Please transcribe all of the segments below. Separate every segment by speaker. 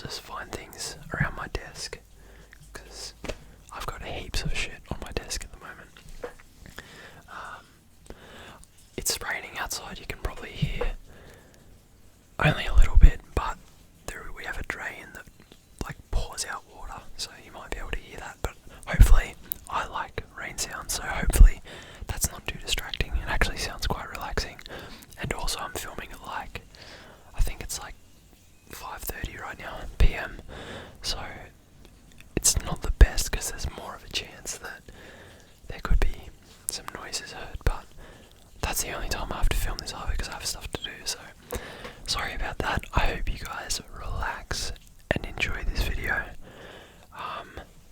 Speaker 1: just find things around my desk, because I've got heaps of shit on my desk at the moment. It's raining outside, you can probably hear only a little bit, but we have a drain that like pours out water, so you might be able to hear that. But hopefully, I like rain sounds, so hopefully that's not too distracting. It actually sounds quite relaxing. And also I'm filming at like, I think it's like 5:30 right now PM, so it's not the best because there's more of a chance that there could be some noises heard, but that's the only time I have to film this either because I have stuff to do, so sorry about that. I hope you guys relax and enjoy this video.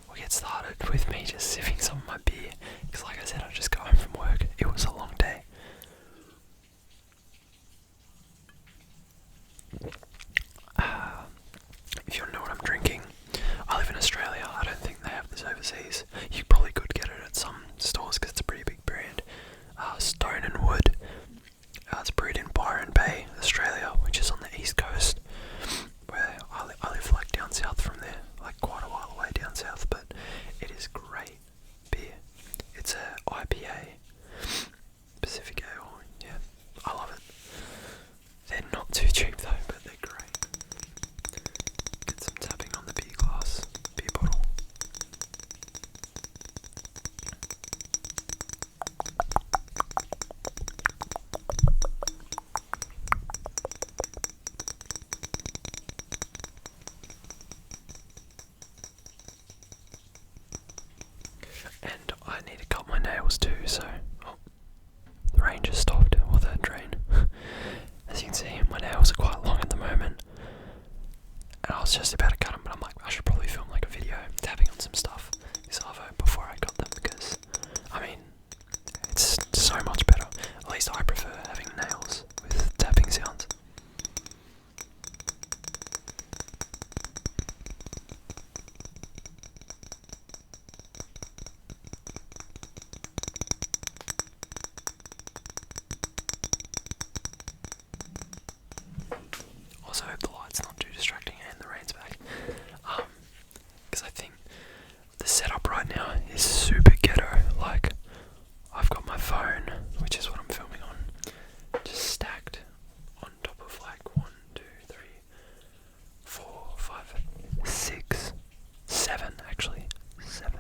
Speaker 1: We'll get started with me just sipping some of my beer, because like I said, I just got home from work. It was a long day. If you don't know what I'm drinking, I live in Australia. I don't think they have this overseas. You probably could get it at some stores because it's a pretty big brand. Stone and Wood. It's brewed in Byron Bay, Australia, which is on the east coast, where I live like down south from there, like quite a while away down south, but it is great beer. It's a IPA, Pacific Ale, yeah, I love it. They're not too cheap though, but they're great. Get some tapping on the beer glass, beer bottle. And I need to cut my nails too, so the rain just stopped, or the drain. As you can see, my nails are quite long at the moment, and I was just about to cut them, but I'm like, I should probably film like a video tapping on some stuff this Arvo before I cut them, because I mean, it's so much better. At least I prefer having nails with tapping sounds. Also hope the light's not too distracting and the rain's back, because I think the setup right now is super ghetto. Like, I've got my phone, which is what I'm filming on, just stacked on top of like 1, 2, 3, 4, 5, 6, 7 actually, 7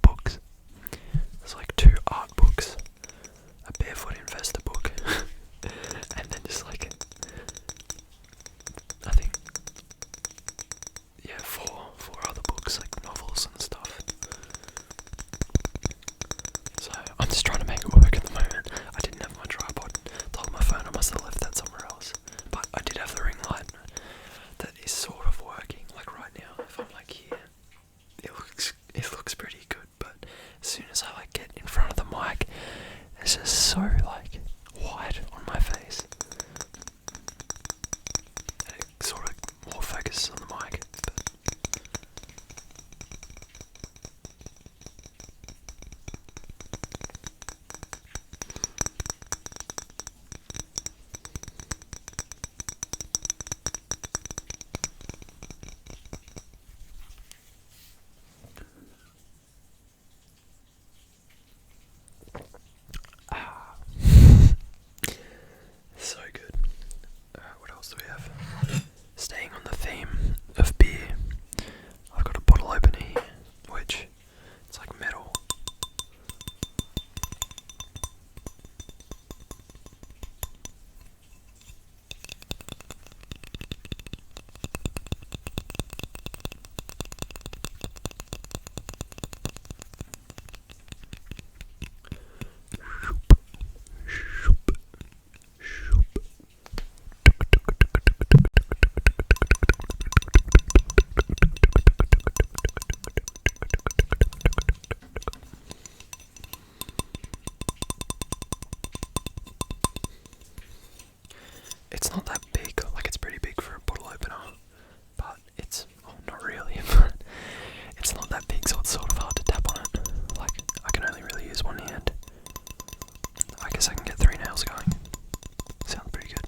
Speaker 1: books. There's like 2 art books, a barefoot investor book, and then just like, I think, yeah, four other books, like novels and stuff. So I'm just trying to make it work at the moment. I didn't have my tripod to hold my phone. I must have left that somewhere else. But I did have the ring light that is sort of working. Like right now, if I'm like here, it looks pretty good. But as soon as I like get in front of the mic, it's just so like white on my face, and it sort of more focuses on the mic. So good. What else do we have? Staying on the theme of beer, I've got a bottle opener here, which it's like metal. It's not that big, like it's pretty big for a bottle opener, but it's, oh not really, but it's not that big, so it's sort of hard to tap on it. Like, I can only really use one hand. I guess I can get 3 nails going. Sounds pretty good.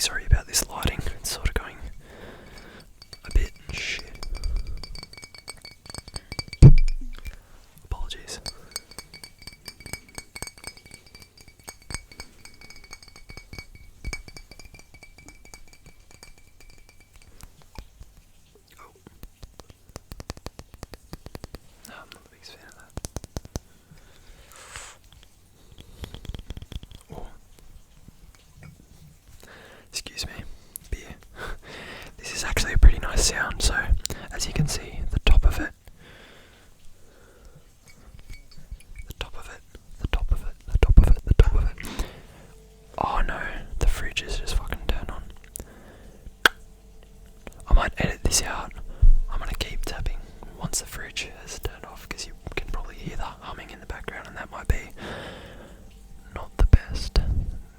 Speaker 1: sorry about this lighting, it's sort of going a bit shit. Apologies. Oh. No, I'm not a big fan of that. Oh. Excuse me, beer. This is actually a pretty nice sound, so as you can see, the top of it, the top of it, the top of it, the top of it, the top of it. Oh no, the fridge is just fucking turned on. I might edit this out. I'm gonna keep tapping once the fridge has turned off, because you can probably hear the humming in the background, and that might be not the best.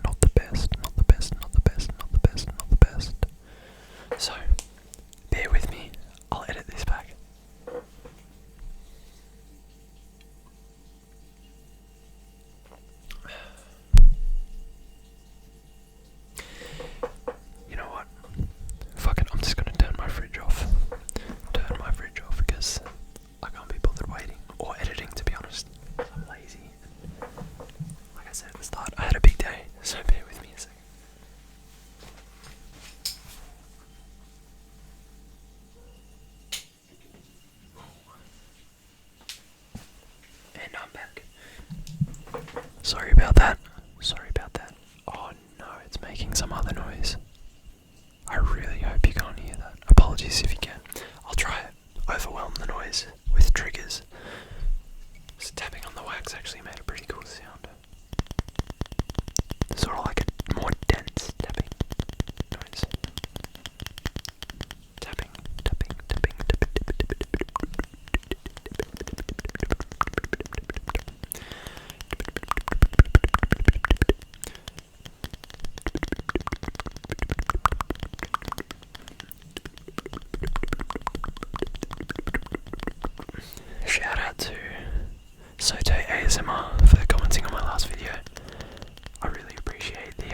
Speaker 1: Not the best, not the best, not the best, not the best, not the best. So, bear with me, I'll edit this back. You know what? Fuck it, I'm just gonna turn my fridge off. Turn my fridge off because I can't be bothered waiting or editing, to be honest. I'm lazy. Like I said at the start, I had a big day, so bear with me a second. And I'm back. Sorry about that. Sorry about that. Oh no, it's making some other noise. I really hope you can't hear that. Apologies if you can. I'll try it. Overwhelm the noise with triggers. So tapping on the wax actually made a pretty cool sound. Sort of like a more dense tapping noise. Tapping, tapping, tapping, tapping. Shout out to Soto ASMR for commenting on my last video. I really appreciate the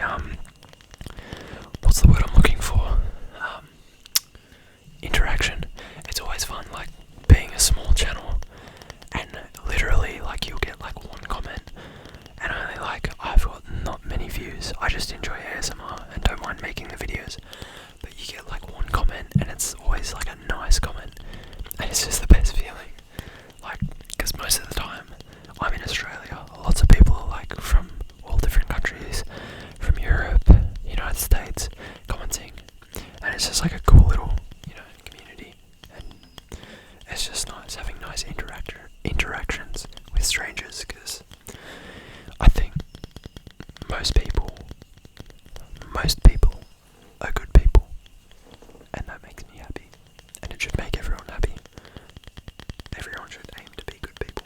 Speaker 1: what's the word I'm looking for? Interaction. It's always fun, like being a small channel, and literally like you'll get like one comment, and only like I've got not many views. I just enjoy ASMR and don't mind making the videos, but you get like one comment, and it's always like a nice comment, and it's just the best feeling. Like, because most of the time I'm in Australia, lots of people are like from all different countries, from Europe, United States, commenting, and it's just like a cool little, community, and it's just nice having nice interactions with strangers, because I think most people are good people, and that makes me happy, and it should make everyone happy. Everyone should aim to be good people.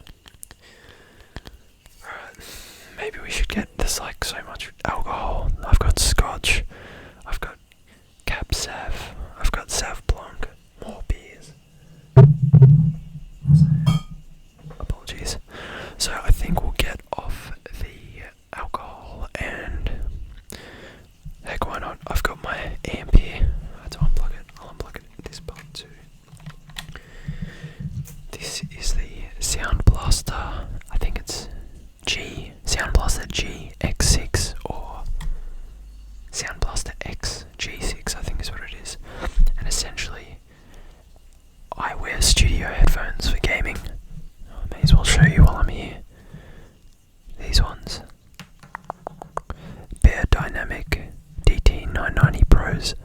Speaker 1: Alright, maybe we should get, there's like so much alcohol. I've got scotch, I've got Cab Sav, I've got Sav Blanc, more beers. Apologies. So I think we'll get off the alcohol, and heck, why not? I've got my amp here. I have to unplug it. I'll unplug it in this part too. This is the Sound Blaster, I think it's Sound Blaster GX6 or Sound Blaster X G6, I think is what it is. And essentially, I wear studio headphones for gaming. I may as well show you while I'm here. These ones. Bear Dynamic DT990 Pros,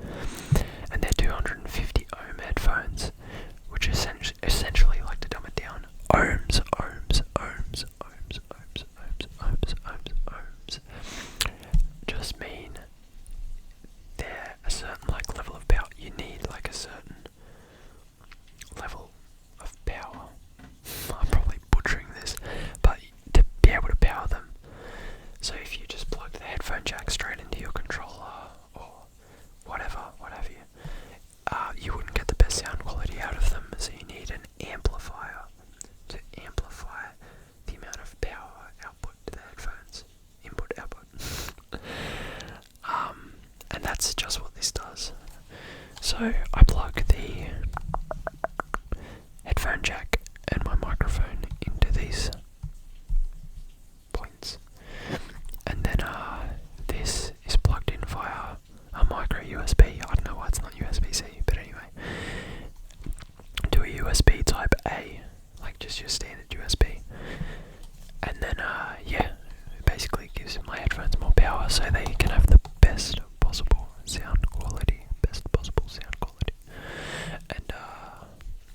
Speaker 1: and they're 250 ohm headphones, which essentially, like, to dumb it down, ohms, just mean they're a certain like level of power. You need like a certain level of power. I'm probably butchering this, but to be able to power them. So if you just plug the headphone jack straight into your controller or whatever, what have you, you wouldn't get the best sound quality out of them. So you need an amplifier to amplify the amount of power output to the headphones. Input, output. And that's just So I plug the headphone jack and my microphone into these points, and then this is plugged in via a micro USB. I don't know why it's not USB-C, but anyway, to a USB type A, like just your standard USB, and then yeah, it basically gives my headphones more power so they can have the best possible sound quality, and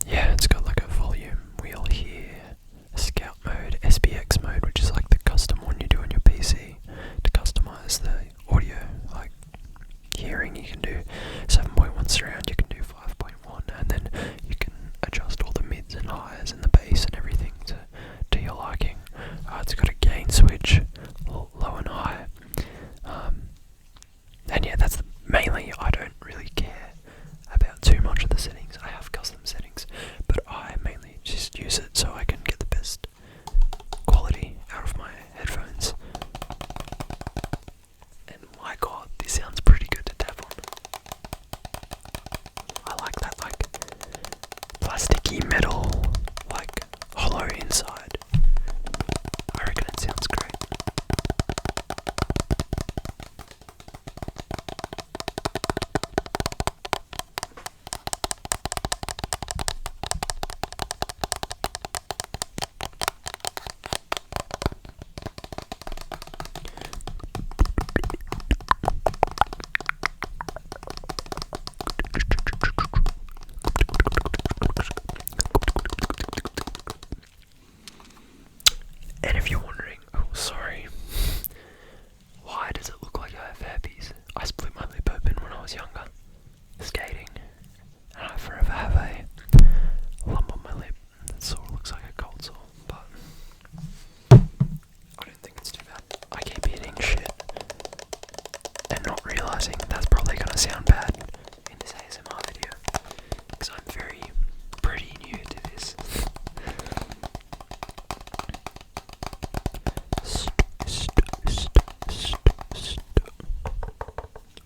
Speaker 1: yeah, it's got like a volume wheel here, a scout mode, SPX mode, which is like the custom one you do on your PC to customize the audio, like hearing. You can do 7.1 surround, you can do 5.1, and then you can adjust all the mids and highs and the bass and everything to your liking. It's got a gain switch, low and high, and yeah, that's mainly. I don't really care about too much of the settings. I have custom settings, but I mainly just use it so I can get the best quality out of my headphones. And my god, this sounds pretty good to tap on. I like that, like plasticky metal, like hollow inside. I reckon it sounds great. And if you're wondering, oh sorry, why does it look like I have herpes? I split my lip open when I was younger, skating, and I forever have a lump on my lip that sort of looks like a cold sore, but I don't think it's too bad. I keep eating shit and not realising that's probably going to sound bad in this ASMR video, because I'm pretty new to this.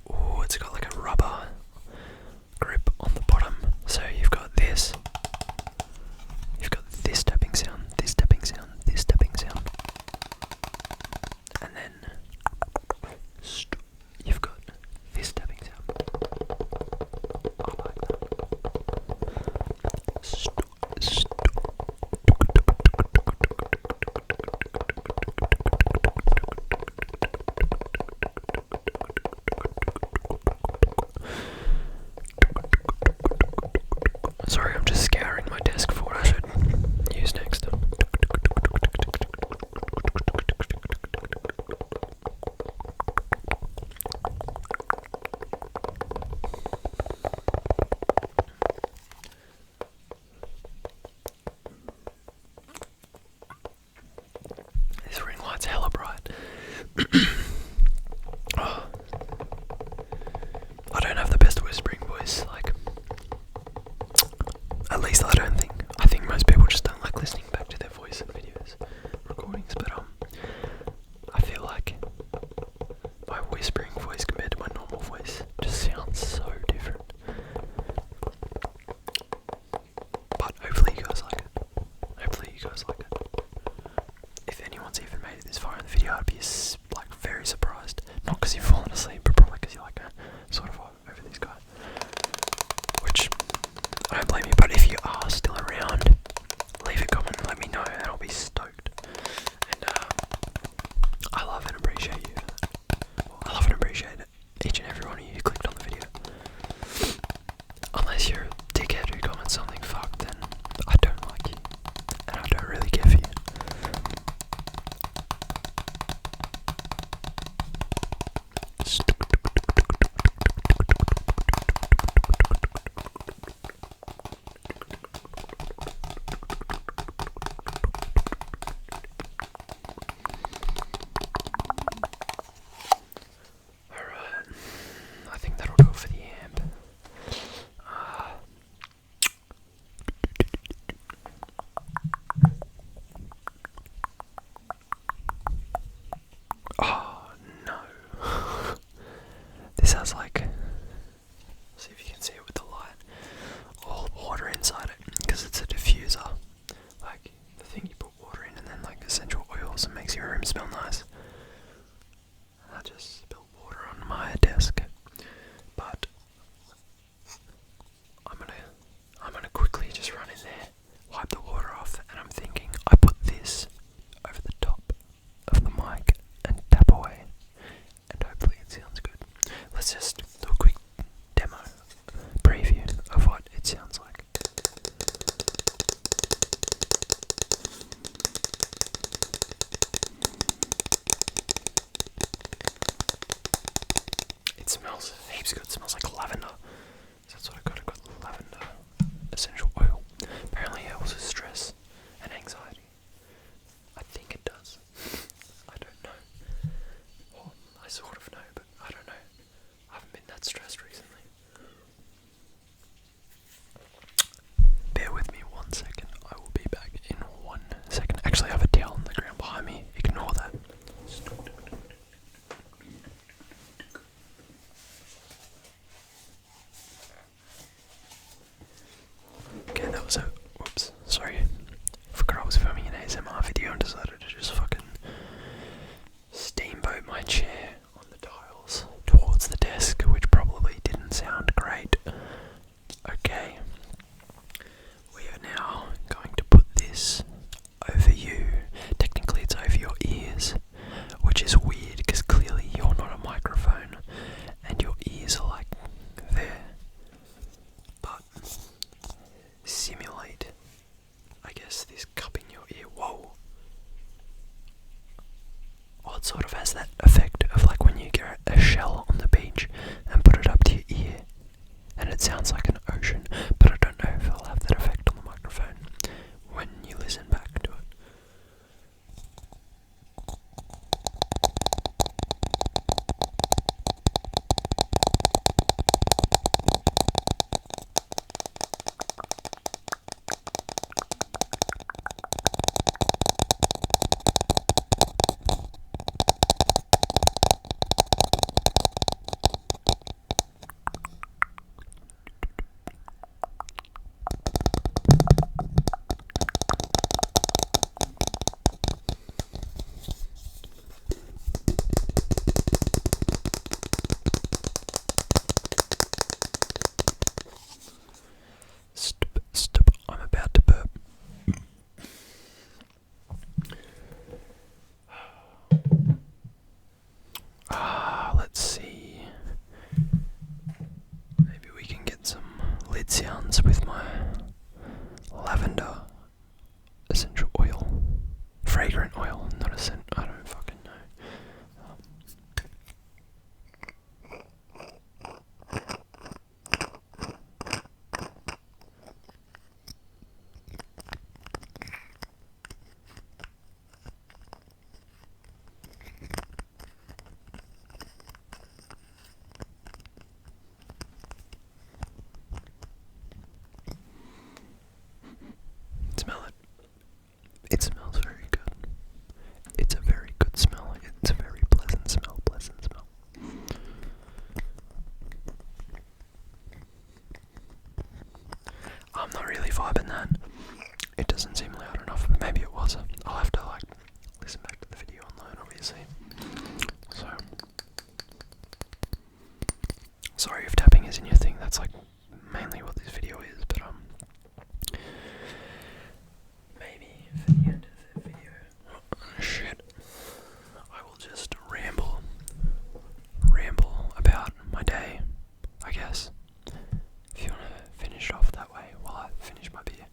Speaker 1: Oh, it's got like a rubber grip on the bottom. So you've got this tapping sound, this tapping sound, this tapping sound, and then you've got this tapping sound. I like that. Sorry, I'm just scouring my desk for what I should use next. This ring light's hella bright. Oh. I don't have the best whispering voice, like, at least I don't think. I think most people just don't like listening back to their voice in videos, recordings, but I feel like my whispering voice compared to my normal voice just sounds so different. But hopefully you guys like it. If anyone's even made it this far in the video, I'd be like very surprised. Not because you've fallen asleep, but probably because you're like sort of over this guy. Which, I don't blame you, but if you are still around, leave a comment and let me know, and I'll be stoked. And I love and appreciate you. I love and appreciate each and every one of you who clicked on the video. Unless you're a dickhead who comments something fucked, then I don't like you, and I don't really care for you. It smells heaps good. It smells like lavender. So that's what I got. I got lavender essential oil. Apparently it helps with stress and anxiety. I think it does. I don't know. Well, I sort of know, but I don't know. I haven't been that stressed recently. Bear with me 1 second. I will be back in 1 second. Actually, I have a towel on the ground behind me. Ignore that. Okay, that was a... Whoops. Sorry. Forgot I was filming an ASMR video and decided to just fucking steamboat my chair on the tiles towards the desk, which probably didn't sound great. Okay. We are now going to put this over you. Technically it's over your ears, which is weird because clearly you're not a microphone and your ears are like there. But simulate, I guess, this cupping your ear. Whoa. Well, it sort of has that effect of like when you get a shell on the beach and put it up to your ear and it sounds like an ocean, but I don't know if it'll have that effect on the microphone when you listen back to it. Stop, I'm about to burp. Let's see. Maybe we can get some lid sounds with my lavender essential oil. Fragrant oil, not a scent. I don't fucking know. Smell it. It smells very good. It's a very good smell. It's a very pleasant smell. Pleasant smell. I'm not really vibing that. It doesn't seem loud enough, but maybe it was. I'll have to like listen back to the video and learn, obviously. So, sorry if tapping isn't your thing. That's like mainly what this video is, but maybe for the end of the video, shit, I will just ramble about my day, I guess. If you want to finish off that way while I finish my beer.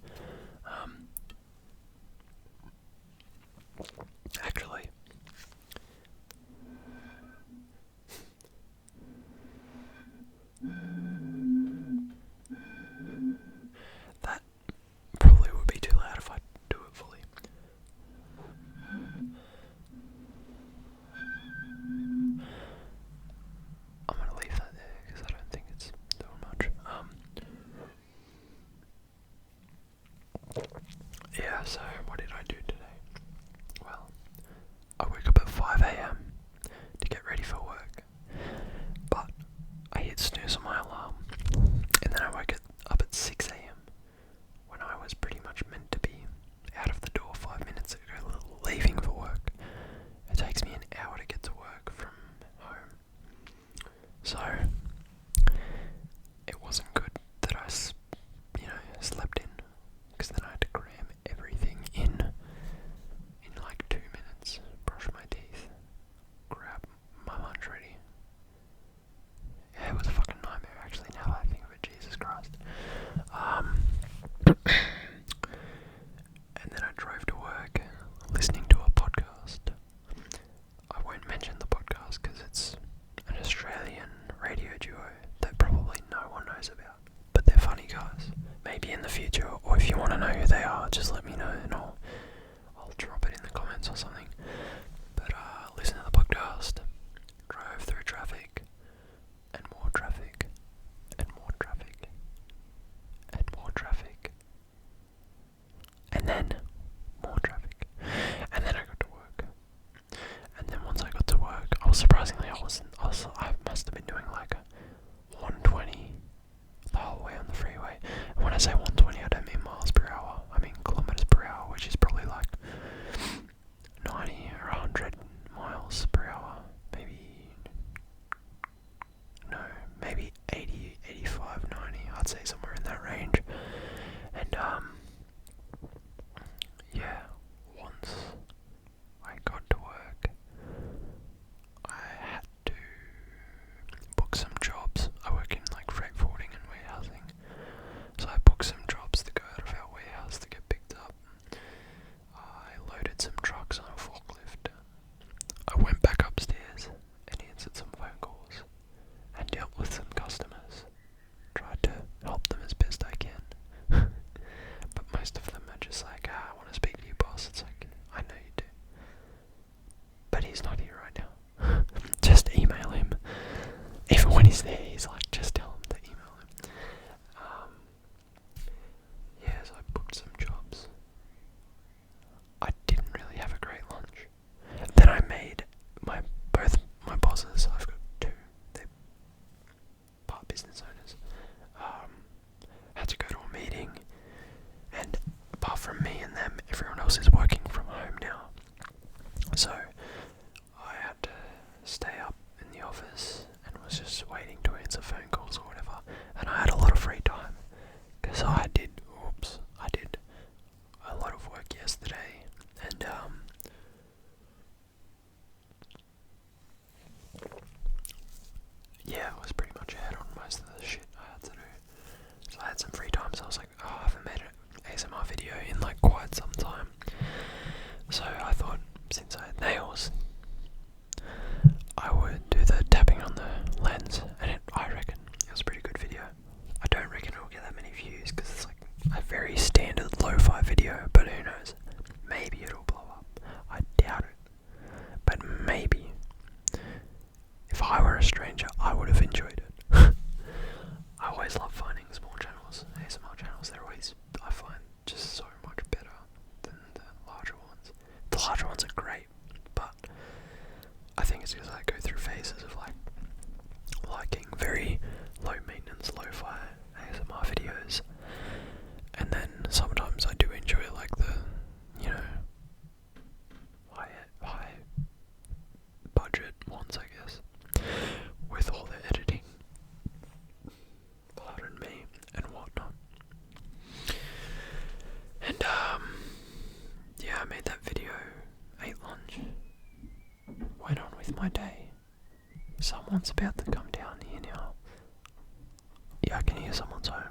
Speaker 1: Actually, surprisingly, I must have been doing like 120 the whole way on the freeway. And when I say 120, I don't mean miles per hour. I mean kilometers per hour, which is probably like 90 or 100 miles per hour. Maybe 80, 85, 90. I'd say somewhere in that range. And yeah, once I got to work, I had to book some jobs. I work in like freight forwarding and warehousing, so I booked some jobs to go out of our warehouse to get picked up. I loaded some trucks on a forklift. I went back upstairs and answered some phone calls and dealt with some customers. Tried to help them as best I can. But most of them are just like, I want to speak to your boss. It's like, I know you do. But he's not here right now. Just email him. Even when he's there, he's like, just tell him to email him. Yeah, so I booked some jobs. I didn't really have a great lunch. Then I made both my bosses, I've got two, they're part business owners, had to go to a meeting, and apart from me and them, everyone else is working from home now. So I had to stay up in the office and was just waiting to answer phone calls or whatever, and I had a lot of free time because I did a lot of work yesterday, and yeah, I was pretty much ahead on most of the shit I had to do. So I had some free time, so I was like, oh, I haven't made an ASMR video in like quite some time. So I thought, since I had nails, I would do the tapping on the lens, and I reckon it was a pretty good video. I don't reckon it'll get that many views because it's like a very standard lo-fi video, but who knows? Maybe it'll blow up. I doubt it, but maybe. If I were a stranger, I would have enjoyed it. I always love finding small channels, ASMR channels. They're always, I find, just so much better than the larger ones. The larger ones are great, but I think it's because I go through phases of like liking very low maintenance, lo-fi ASMR videos, and then sometimes I do enjoy like the, you know, high budget ones, I guess, with all the editing, pardon me, and whatnot. And yeah, I made that video, ate lunch, went on with my day. Someone's about to come down here now. Yeah, I can hear someone's home.